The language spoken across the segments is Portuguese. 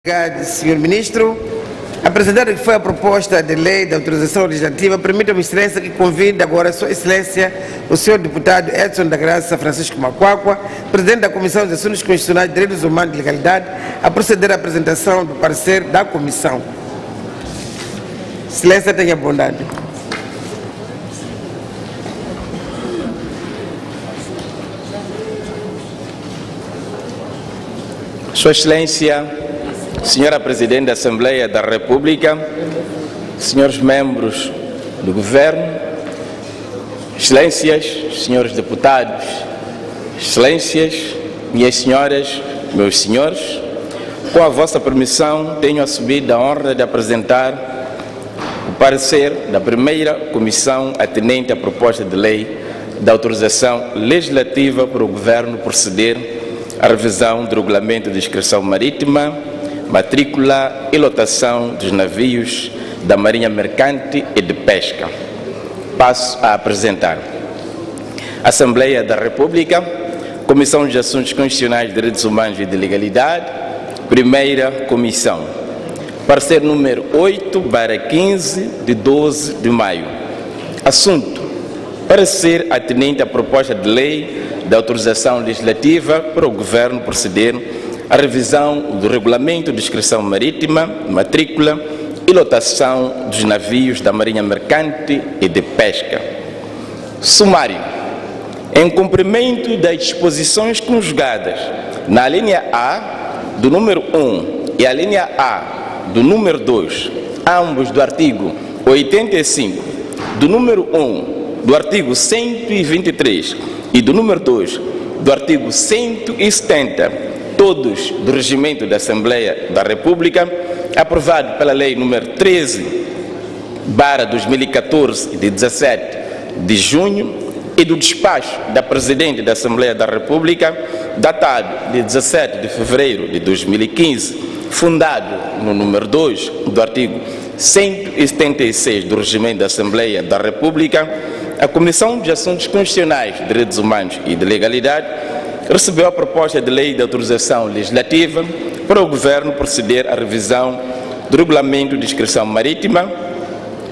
Obrigado, Sr. Ministro. Apresentada que foi a proposta de lei de autorização legislativa, permita-me, Excelência, que convide agora a Sua Excelência, o Sr. Deputado Edson da Graça Francisco Macuacua, Presidente da Comissão de Assuntos Constitucionais, Direitos Humanos e Legalidade, a proceder à apresentação do parecer da Comissão. Excelência, tenha bondade. Sua Excelência, Senhora Presidente da Assembleia da República, senhores membros do Governo, Excelências, senhores deputados, Excelências, minhas senhoras, meus senhores, com a vossa permissão, tenho assumido a honra de apresentar o parecer da primeira comissão atinente à proposta de lei de autorização legislativa para o Governo proceder à revisão do Regulamento de Inscrição Marítima, matrícula e lotação dos navios da Marinha Mercante e de Pesca. Passo a apresentar. Assembleia da República, Comissão de Assuntos Constitucionais, Direitos Humanos e de Legalidade, Primeira Comissão. Parecer número 8/15 de 12 de maio. Assunto: parecer atinente à proposta de lei de autorização legislativa para o Governo proceder à revisão do Regulamento de Inscrição Marítima, matrícula e lotação dos navios da Marinha Mercante e de Pesca. Sumário: em cumprimento das disposições conjugadas na linha A do número 1 e a linha A do número 2, ambos do artigo 85, do número 1 do artigo 123 e do número 2 do artigo 170, todos do Regimento da Assembleia da República, aprovado pela Lei nº 13/2014, de 17 de junho, e do despacho da Presidente da Assembleia da República, datado de 17 de fevereiro de 2015, fundado no número 2 do artigo 176 do Regimento da Assembleia da República, a Comissão de Assuntos Constitucionais, Direitos Humanos e de Legalidade recebeu a proposta de lei de autorização legislativa para o Governo proceder à revisão do Regulamento de Inscrição Marítima,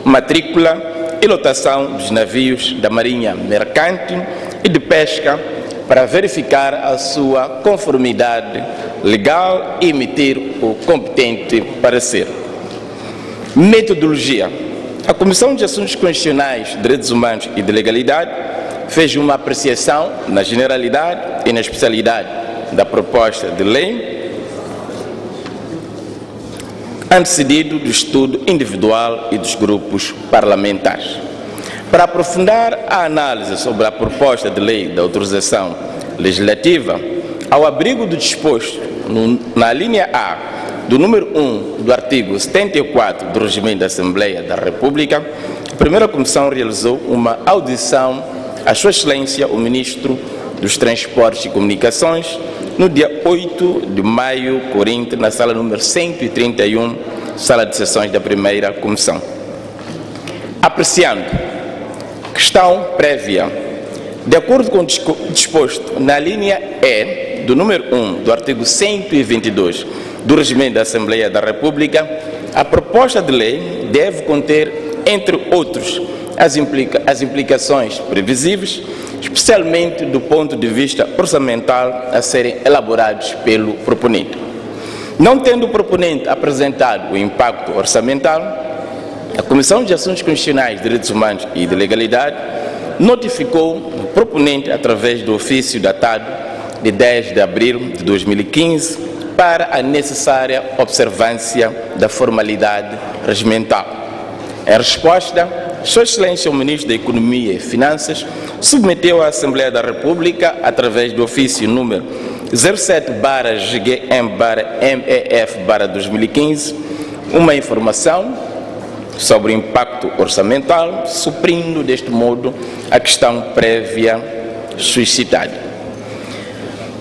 matrícula e lotação dos navios da Marinha Mercante e de Pesca para verificar a sua conformidade legal e emitir o competente parecer. Metodologia: a Comissão de Assuntos Constitucionais, Direitos Humanos e de Legalidade fez uma apreciação na generalidade e na especialidade da proposta de lei, antecedido do estudo individual e dos grupos parlamentares. Para aprofundar a análise sobre a proposta de lei de autorização legislativa, ao abrigo do disposto na linha A do número 1 do artigo 74 do Regimento da Assembleia da República, a primeira comissão realizou uma audição à Sua Excelência, o Ministro dos Transportes e Comunicações, no dia 8 de maio corrente, na sala número 131, sala de sessões da primeira comissão. Apreciando: questão prévia. De acordo com o disposto na linha E do número 1 do artigo 122 do Regimento da Assembleia da República, a proposta de lei deve conter, entre outros, as implicações previsíveis, especialmente do ponto de vista orçamental, a serem elaborados pelo proponente. Não tendo o proponente apresentado o impacto orçamental, a Comissão de Assuntos Constitucionais, Direitos Humanos e de Legalidade notificou o proponente através do ofício datado de 10 de abril de 2015 para a necessária observância da formalidade regimental. Em resposta, Sua Excelência, o Ministro da Economia e Finanças submeteu à Assembleia da República, através do ofício número 07/GM/MEF/2015, uma informação sobre o impacto orçamental, suprindo deste modo a questão prévia suscitada.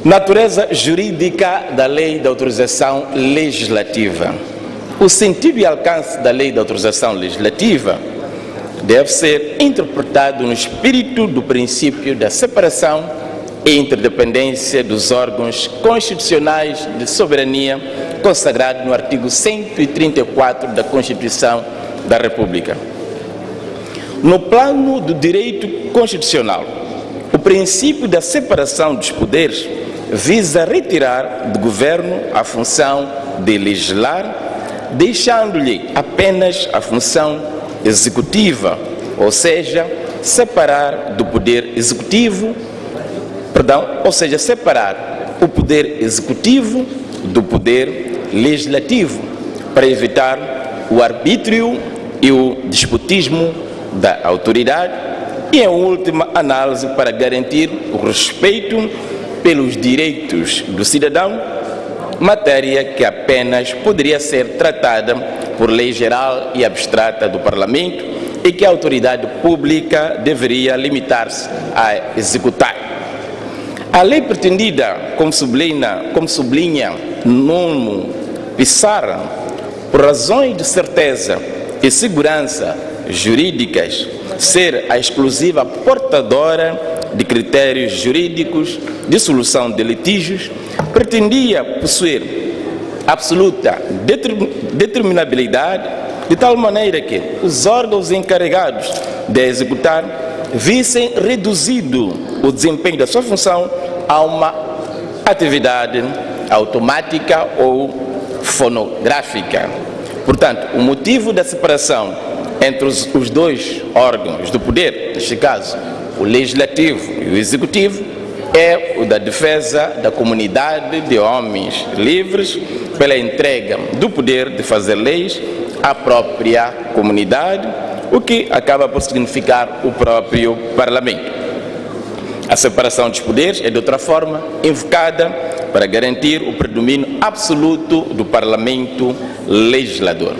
Natureza jurídica da Lei de Autorização Legislativa. O sentido e alcance da Lei de Autorização Legislativa deve ser interpretado no espírito do princípio da separação e interdependência dos órgãos constitucionais de soberania consagrado no artigo 134 da Constituição da República. No plano do direito constitucional, o princípio da separação dos poderes visa retirar do governo a função de legislar, deixando-lhe apenas a função executiva, ou seja, separar do poder executivo, separar o poder executivo do poder legislativo, para evitar o arbítrio e o despotismo da autoridade e, em última análise, para garantir o respeito pelos direitos do cidadão, matéria que apenas poderia ser tratada por lei geral e abstrata do Parlamento e que a autoridade pública deveria limitar-se a executar. A lei pretendida, como sublinha Nuno Pissarra, por razões de certeza e segurança jurídicas, ser a exclusiva portadora de critérios jurídicos de solução de litígios, pretendia possuir absoluta determinabilidade, de tal maneira que os órgãos encarregados de executar vissem reduzido o desempenho da sua função a uma atividade automática ou fonográfica. Portanto, o motivo da separação entre os dois órgãos do poder, neste caso o legislativo e o executivo, é o da defesa da comunidade de homens livres pela entrega do poder de fazer leis à própria comunidade, o que acaba por significar o próprio Parlamento. A separação dos poderes é, de outra forma, invocada para garantir o predomínio absoluto do Parlamento legislador.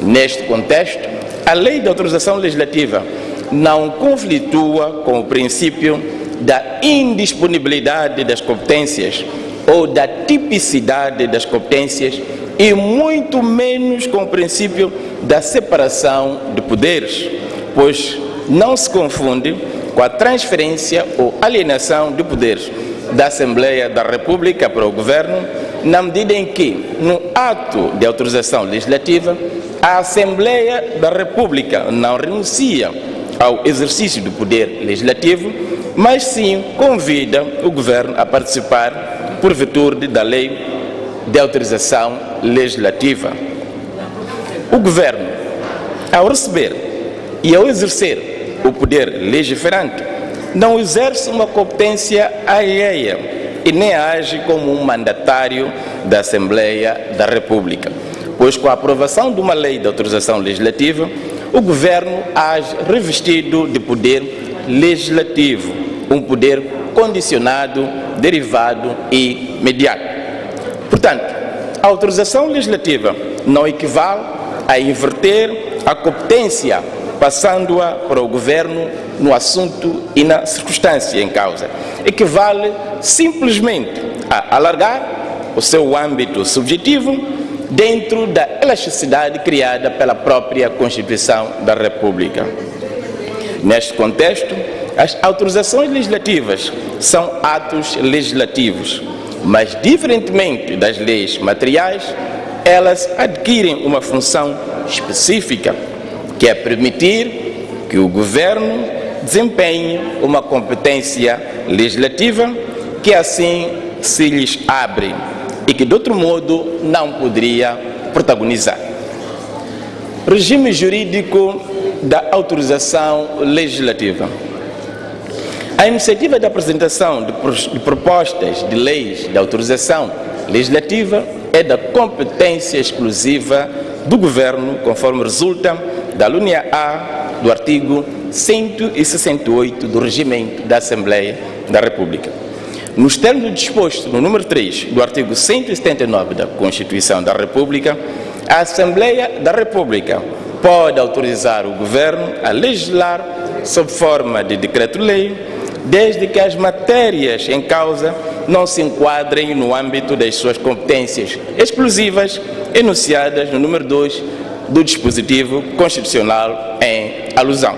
Neste contexto, a Lei de Autorização Legislativa não conflitua com o princípio da indisponibilidade das competências ou da tipicidade das competências e muito menos com o princípio da separação de poderes, pois não se confunde com a transferência ou alienação de poderes da Assembleia da República para o Governo, na medida em que, no ato de autorização legislativa, a Assembleia da República não renuncia ao exercício do poder legislativo, mas sim convida o Governo a participar por virtude da Lei de Autorização Legislativa. O Governo, ao receber e ao exercer o poder legiferante, não exerce uma competência alheia e nem age como um mandatário da Assembleia da República, pois com a aprovação de uma lei de autorização legislativa, o Governo age revestido de poder legislativo, um poder condicionado, derivado e mediado. Portanto, a autorização legislativa não equivale a inverter a competência, passando-a para o Governo no assunto e na circunstância em causa. Equivale simplesmente a alargar o seu âmbito subjetivo dentro da elasticidade criada pela própria Constituição da República. Neste contexto, as autorizações legislativas são atos legislativos, mas, diferentemente das leis materiais, elas adquirem uma função específica, que é permitir que o Governo desempenhe uma competência legislativa que assim se lhes abre e que, de outro modo, não poderia protagonizar. Regime jurídico da autorização legislativa. A iniciativa de apresentação de propostas de leis de autorização legislativa é da competência exclusiva do Governo, conforme resulta da alínea A do artigo 168 do Regimento da Assembleia da República. Nos termos dispostos no número 3 do artigo 179 da Constituição da República, a Assembleia da República pode autorizar o Governo a legislar sob forma de decreto-lei, desde que as matérias em causa não se enquadrem no âmbito das suas competências exclusivas enunciadas no número 2 do dispositivo constitucional em alusão.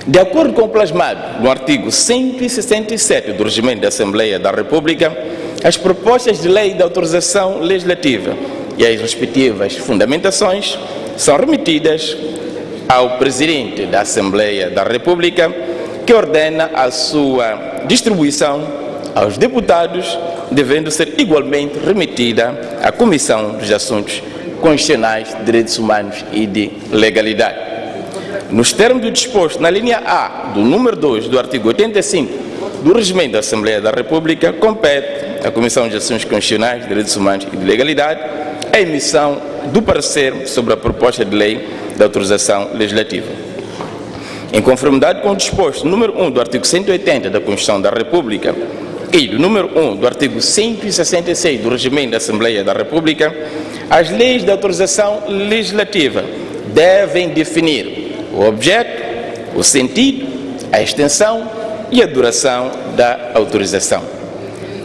De acordo com o plasmado no artigo 167 do Regimento da Assembleia da República, as propostas de lei de autorização legislativa e as respectivas fundamentações são remetidas ao Presidente da Assembleia da República, que ordena a sua distribuição aos deputados, devendo ser igualmente remetida à Comissão dos Assuntos Constitucionais, Direitos Humanos e de Legalidade. Nos termos do disposto na linha A do número 2 do artigo 85 do Regimento da Assembleia da República, compete à Comissão de Assuntos Constitucionais, Direitos Humanos e de Legalidade a emissão do parecer sobre a proposta de lei de autorização legislativa. Em conformidade com o disposto número 1 do artigo 180 da Constituição da República e do número 1 do artigo 166 do Regimento da Assembleia da República, as leis de autorização legislativa devem definir o objeto, o sentido, a extensão e a duração da autorização.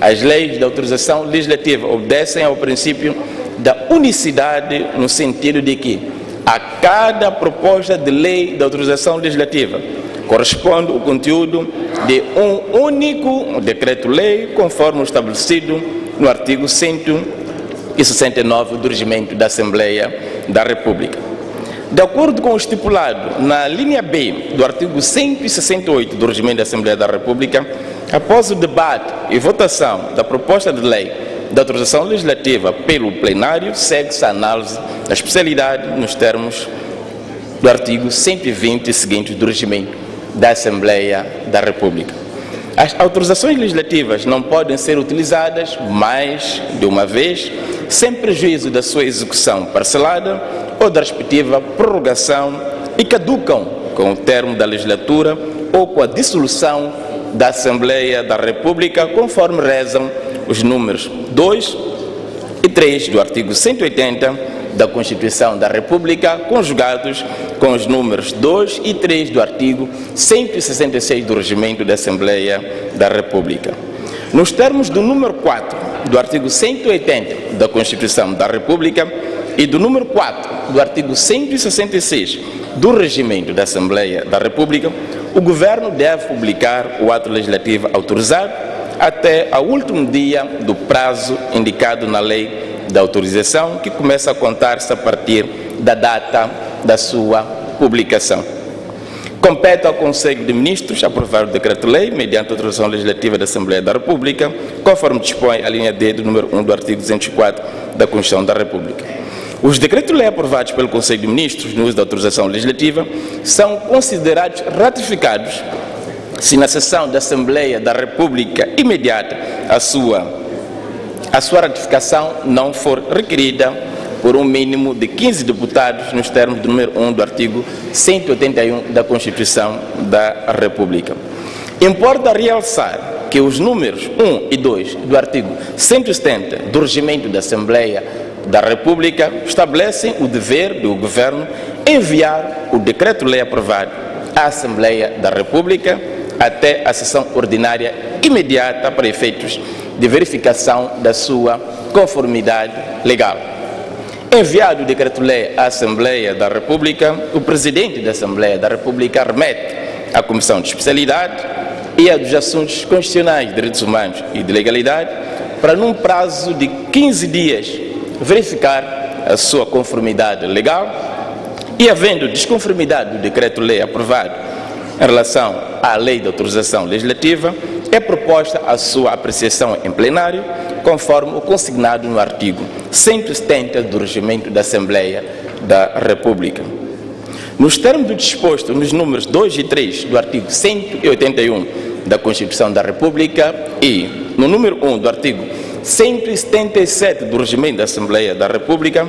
As leis de autorização legislativa obedecem ao princípio da unicidade, no sentido de que a cada proposta de lei de autorização legislativa corresponde o conteúdo de um único decreto-lei, conforme estabelecido no artigo 169 do Regimento da Assembleia da República. De acordo com o estipulado na linha B do artigo 168 do Regimento da Assembleia da República, após o debate e votação da proposta de lei de autorização legislativa pelo plenário, segue-se a análise da especialidade nos termos do artigo 120 e seguintes do Regimento da Assembleia da República. As autorizações legislativas não podem ser utilizadas mais de uma vez, sem prejuízo da sua execução parcelada ou da respectiva prorrogação, e caducam com o termo da legislatura ou com a dissolução da Assembleia da República, conforme rezam os números 2 e 3 do artigo 180 da Constituição da República, conjugados com os números 2 e 3 do artigo 166 do Regimento da Assembleia da República. Nos termos do número 4 do artigo 180 da Constituição da República e do número 4 do artigo 166 do Regimento da Assembleia da República, o Governo deve publicar o ato legislativo autorizado até ao último dia do prazo indicado na lei da autorização, que começa a contar-se a partir da data da sua publicação. Compete ao Conselho de Ministros aprovar o decreto-lei mediante autorização legislativa da Assembleia da República, conforme dispõe a linha D do número 1 do artigo 204 da Constituição da República. Os decretos-lei aprovados pelo Conselho de Ministros no uso da autorização legislativa são considerados ratificados se na sessão da Assembleia da República imediata a sua ratificação não for requerida por um mínimo de 15 deputados, nos termos do número 1 do artigo 181 da Constituição da República. Importa realçar que os números 1 e 2 do artigo 170 do Regimento da Assembleia da República estabelecem o dever do Governo enviar o decreto-lei aprovado à Assembleia da República até a sessão ordinária imediata para efeitos de verificação da sua conformidade legal. Enviado o decreto-lei à Assembleia da República, o Presidente da Assembleia da República remete à Comissão de Especialidade e a dos Assuntos Constitucionais, Direitos Humanos e de Legalidade para, num prazo de 15 dias, verificar a sua conformidade legal e, havendo desconformidade do decreto-lei aprovado em relação à lei de autorização legislativa, é proposta a sua apreciação em plenário, conforme o consignado no artigo 170 do Regimento da Assembleia da República. Nos termos do disposto nos números 2 e 3 do artigo 181 da Constituição da República e no número 1 do artigo 177 do Regimento da Assembleia da República,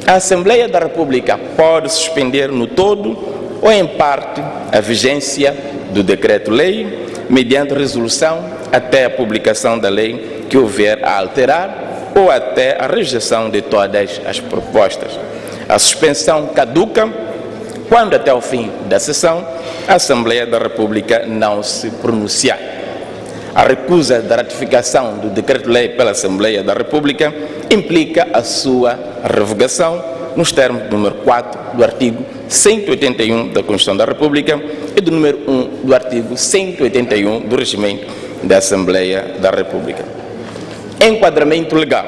a Assembleia da República pode suspender no todo ou em parte a vigência do decreto-lei mediante resolução até a publicação da lei que houver a alterar ou até a rejeição de todas as propostas. A suspensão caduca quando até o fim da sessão a Assembleia da República não se pronunciar. A recusa da ratificação do decreto-lei pela Assembleia da República implica a sua revogação nos termos do número 4 do artigo 181 da Constituição da República e do número 1 do artigo 181 do Regimento da Assembleia da República. Enquadramento legal.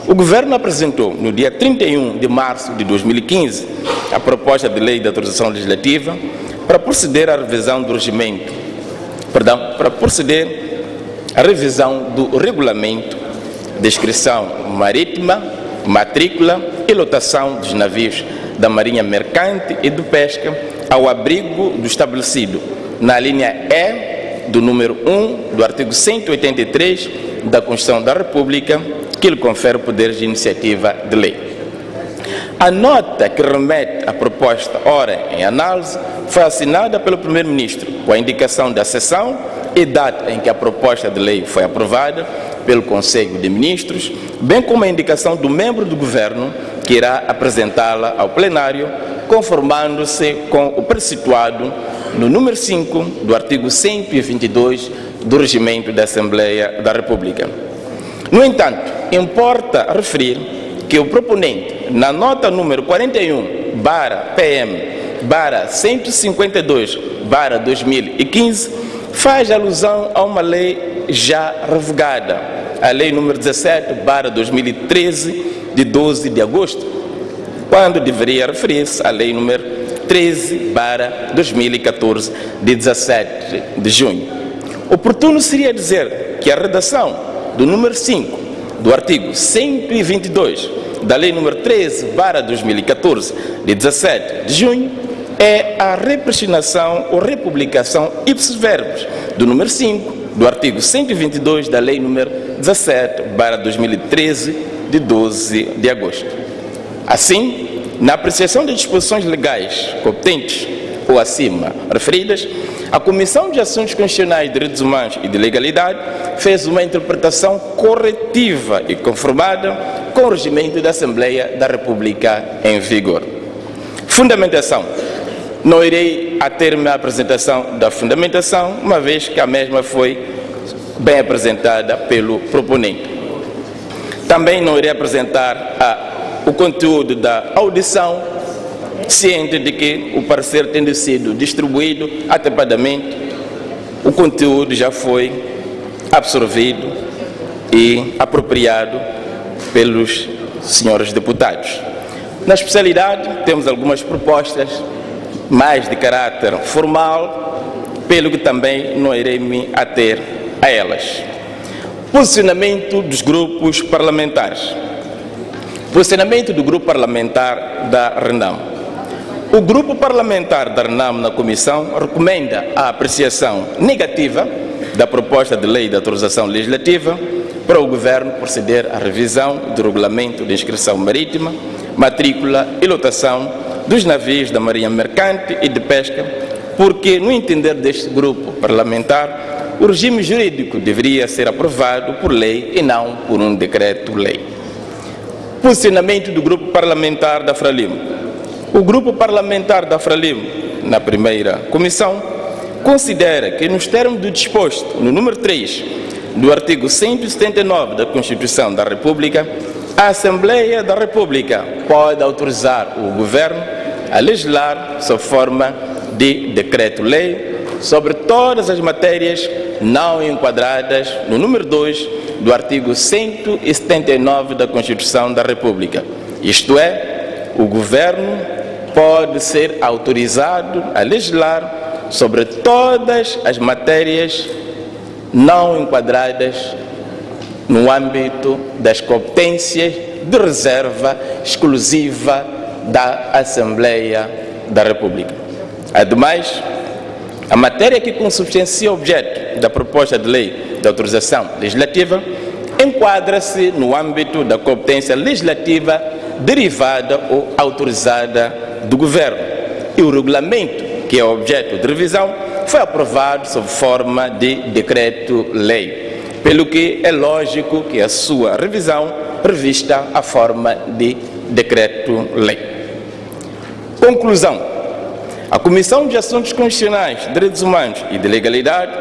O Governo apresentou, no dia 31 de março de 2015, a proposta de lei de autorização legislativa para proceder à revisão do regimento, para proceder à revisão do regulamento de inscrição marítima, matrícula e lotação dos navios da Marinha Mercante e de Pesca ao abrigo do estabelecido na linha E do número 1 do artigo 183 da Constituição da República, que lhe confere poderes de iniciativa de lei. A nota que remete à proposta ora em análise foi assinada pelo Primeiro-Ministro com a indicação da sessão e data em que a proposta de lei foi aprovada pelo Conselho de Ministros, bem como a indicação do membro do Governo que irá apresentá-la ao plenário, conformando-se com o preceituado no número 5 do artigo 122 do Regimento da Assembleia da República. No entanto, importa referir que o proponente, na nota número 41-PM-152-2015, faz alusão a uma lei já revogada, a Lei número 17-2013, de 12 de agosto, quando deveria referir-se à Lei número 13-2014, de 17 de junho. Oportuno seria dizer que a redação do número 5 do artigo 122 da Lei número 13/2014, de 17 de junho, é a repristinação ou republicação ipsis verbis do número 5 do artigo 122 da Lei número 17/2013, de 12 de agosto. Assim, na apreciação das disposições legais competentes ou acima referidas, a Comissão de Assuntos Constitucionais, Direitos Humanos e de Legalidade fez uma interpretação corretiva e conformada com o regimento da Assembleia da República em vigor. Fundamentação. Não irei ater-me à apresentação da fundamentação, uma vez que a mesma foi bem apresentada pelo proponente. Também não irei apresentar o conteúdo da audição, ciente de que o parecer tendo sido distribuído atempadamente, o conteúdo já foi absorvido e apropriado pelos senhores deputados. Na especialidade, temos algumas propostas mais de caráter formal, pelo que também não irei me ater a elas. Posicionamento dos grupos parlamentares. Posicionamento do grupo parlamentar da RENAM. O grupo parlamentar da RENAM na comissão recomenda a apreciação negativa da proposta de lei de autorização legislativa para o Governo proceder à revisão do regulamento de inscrição marítima, matrícula e lotação dos navios da Marinha Mercante e de Pesca, porque, no entender deste grupo parlamentar, o regime jurídico deveria ser aprovado por lei e não por um decreto-lei. Posicionamento do grupo parlamentar da Frelimo. O grupo parlamentar da Frelimo, na primeira comissão, considera que, nos termos do disposto no número 3 do artigo 179 da Constituição da República, a Assembleia da República pode autorizar o Governo a legislar sob forma de decreto-lei sobre todas as matérias não enquadradas no número 2 do artigo 179 da Constituição da República. Isto é, o Governo pode ser autorizado a legislar sobre todas as matérias não enquadradas no âmbito das competências de reserva exclusiva da Assembleia da República. Ademais, a matéria que consubstancia o objeto da proposta de lei de autorização legislativa enquadra-se no âmbito da competência legislativa derivada ou autorizada do Governo, e o regulamento, que é objeto de revisão, foi aprovado sob forma de decreto-lei, pelo que é lógico que a sua revisão revista a forma de decreto-lei. Conclusão. A Comissão de Assuntos Constitucionais, Direitos Humanos e de Legalidade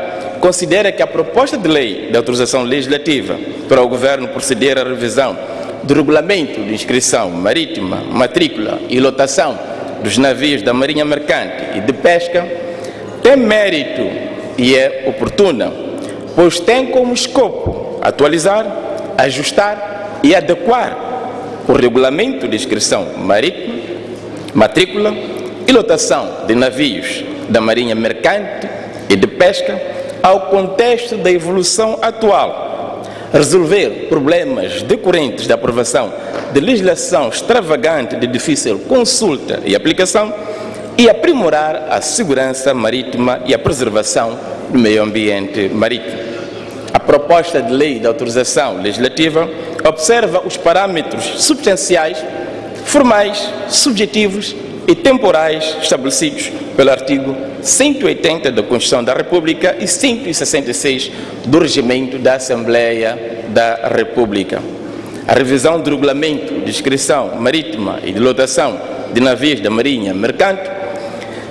considera que a proposta de lei de autorização legislativa para o Governo proceder à revisão do regulamento de inscrição marítima, matrícula e lotação dos navios da Marinha Mercante e de Pesca tem mérito e é oportuna, pois tem como escopo atualizar, ajustar e adequar o regulamento de inscrição marítima, matrícula e lotação de navios da Marinha Mercante e de Pesca ao contexto da evolução atual, resolver problemas decorrentes da aprovação de legislação extravagante de difícil consulta e aplicação e aprimorar a segurança marítima e a preservação do meio ambiente marítimo. A proposta de lei de autorização legislativa observa os parâmetros substanciais, formais, subjetivos e temporais estabelecidos pelo artigo 180 da Constituição da República e 166 do Regimento da Assembleia da República. A revisão do regulamento de inscrição marítima e de lotação de navios da Marinha Mercante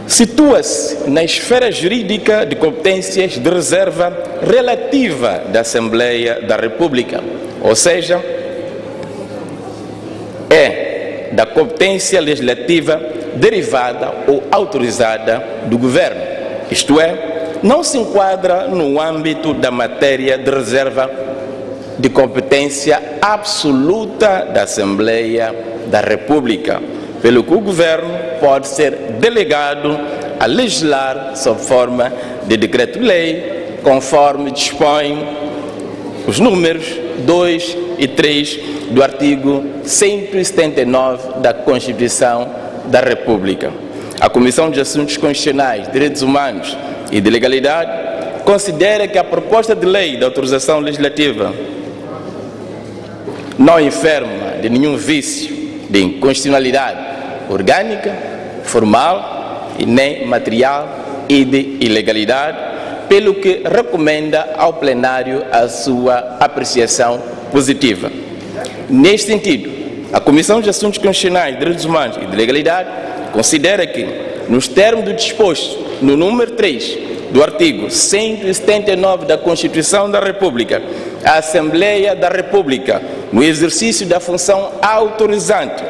situa-se na esfera jurídica de competências de reserva relativa da Assembleia da República, ou seja, é da competência legislativa derivada ou autorizada do Governo, isto é, não se enquadra no âmbito da matéria de reserva de competência absoluta da Assembleia da República, pelo que o Governo pode ser delegado a legislar sob forma de decreto-lei, conforme dispõe os números 2 e 3 do artigo 179 da Constituição da República. A Comissão de Assuntos Constitucionais, Direitos Humanos e de Legalidade considera que a proposta de lei de autorização legislativa não enferma de nenhum vício de inconstitucionalidade orgânica, formal e nem material e de ilegalidade, pelo que recomenda ao plenário a sua apreciação positiva. Neste sentido, a Comissão de Assuntos Constitucionais, Direitos Humanos e de Legalidade considera que, nos termos do disposto no número 3 do artigo 179 da Constituição da República, a Assembleia da República, no exercício da função autorizante,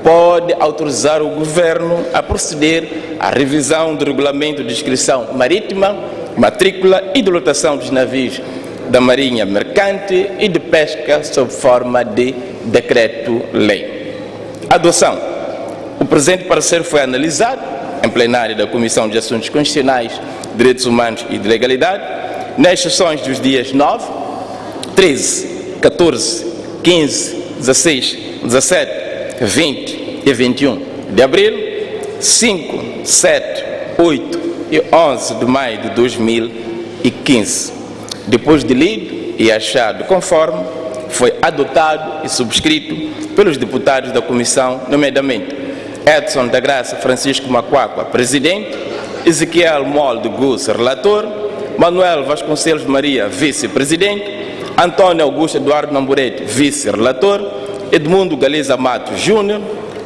pode autorizar o Governo a proceder à revisão do regulamento de inscrição marítima, matrícula e de lotação dos navios da Marinha Mercante e de Pesca sob forma de decreto-lei. Adoção. O presente parecer foi analisado em plenário da Comissão de Assuntos Constitucionais, Direitos Humanos e de Legalidade, nas sessões dos dias 9, 13, 14, 15, 16, 17, 20 e 21 de abril, 5, 7, 8 e 11 de maio de 2015. Depois de lido e achado conforme, foi adotado e subscrito pelos deputados da Comissão, nomeadamente Edson da Graça Francisco Macuacua, presidente, Ezequiel Molde Gus, relator, Manuel Vasconcelos Maria, vice-presidente, Antônio Augusto Eduardo Namburete, vice-relator, Edmundo Galiza Matos Júnior,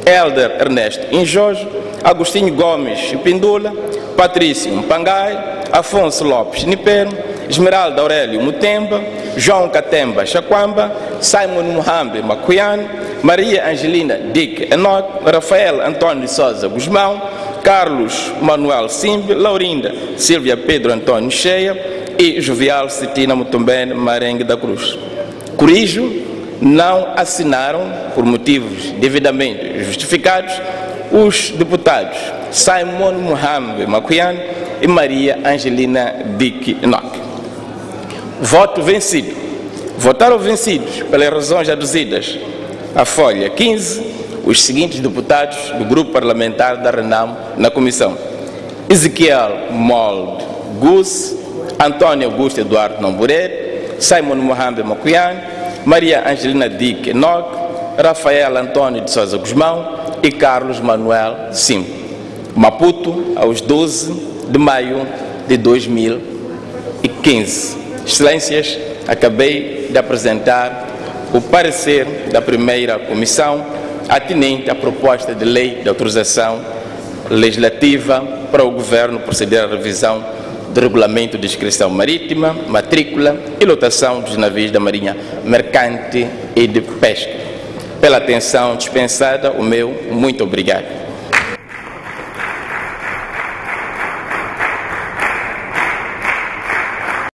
Helder Ernesto Injojo, Agostinho Gomes Pindula, Patrício Mpangai, Afonso Lopes Nipero, Esmeralda Aurélio Mutemba, João Catemba Chaquamba, Simon Muhambe Macuiane, Maria Angelina Dick Enoch, Rafael Antônio de Souza Guzmão, Carlos Manuel Simbe, Laurinda Silvia Pedro Antônio Cheia e Jovial Citina Mutombene Marengue da Cruz. Corrijo, não assinaram, por motivos devidamente justificados, os deputados Simon Muhambe Macuiane e Maria Angelina Dick Enoch. Voto vencido. Votaram vencidos, pelas razões aduzidas à folha 15, os seguintes deputados do Grupo Parlamentar da RENAM na Comissão: Ezequiel Molde Gus, Antônio Augusto Eduardo Namburete, Simon Muhambe Macuiane, Maria Angelina Dick Enoch, Rafael Antônio de Souza Guzmão e Carlos Manuel Sim. Maputo, aos 12 de maio de 2015. Excelências, acabei de apresentar o parecer da primeira comissão atinente à proposta de lei de autorização legislativa para o Governo proceder à revisão do regulamento de inscrição marítima, matrícula e lotação dos navios da Marinha Mercante e de Pesca. Pela atenção dispensada, o meu muito obrigado.